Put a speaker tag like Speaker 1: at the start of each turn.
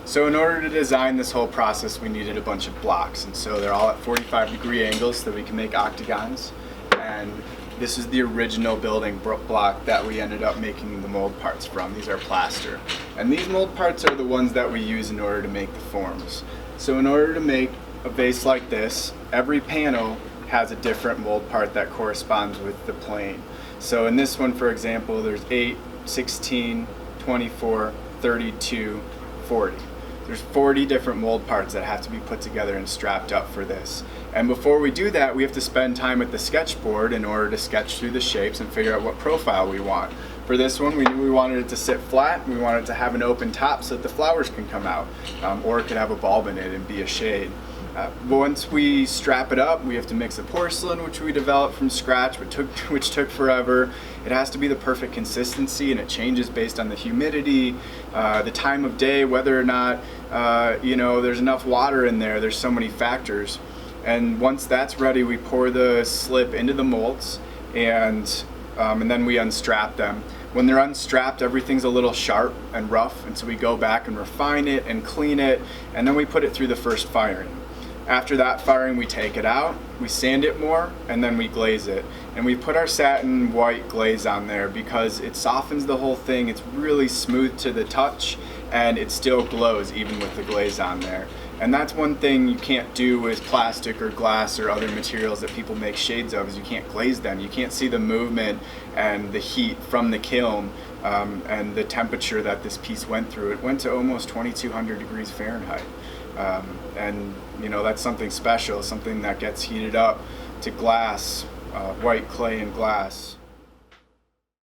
Speaker 1: So in order to design this whole process, we needed a bunch of blocks, and so they're all at 45-degree angles so that we can make octagons. And this is the original building block that we ended up making the mold parts from. These are plaster. And these mold parts are the ones that we use in order to make the forms. So in order to make a vase like this, every panel has a different mold part that corresponds with the plane. So in this one, for example, there's 8, 16, 24, 32, 40. There's 40 different mold parts that have to be put together and strapped up for this. And before we do that, we have to spend time at the sketchboard in order to sketch through the shapes and figure out what profile we want. For this one, we knew we wanted it to sit flat. We wanted it to have an open top so that the flowers can come out, or it could have a bulb in it and be a shade. Once we strap it up, we have to mix the porcelain, which we developed from scratch, which took forever. It has to be the perfect consistency, and it changes based on the humidity, the time of day, whether or not there's enough water in there. There's so many factors. And once that's ready, we pour the slip into the molds, and then we unstrap them. When they're unstrapped, everything's a little sharp and rough, and so we go back and refine it and clean it, and then we put it through the first firing. After that firing, we take it out, we sand it more, and then we glaze it. And we put our satin white glaze on there because it softens the whole thing. It's really smooth to the touch, and it still glows even with the glaze on there. And that's one thing you can't do with plastic or glass or other materials that people make shades of, is you can't glaze them. You can't see the movement and the heat from the kiln and the temperature that this piece went through. It went to almost 2,200 degrees Fahrenheit. And that's something special, something that gets heated up to glass, white clay and glass.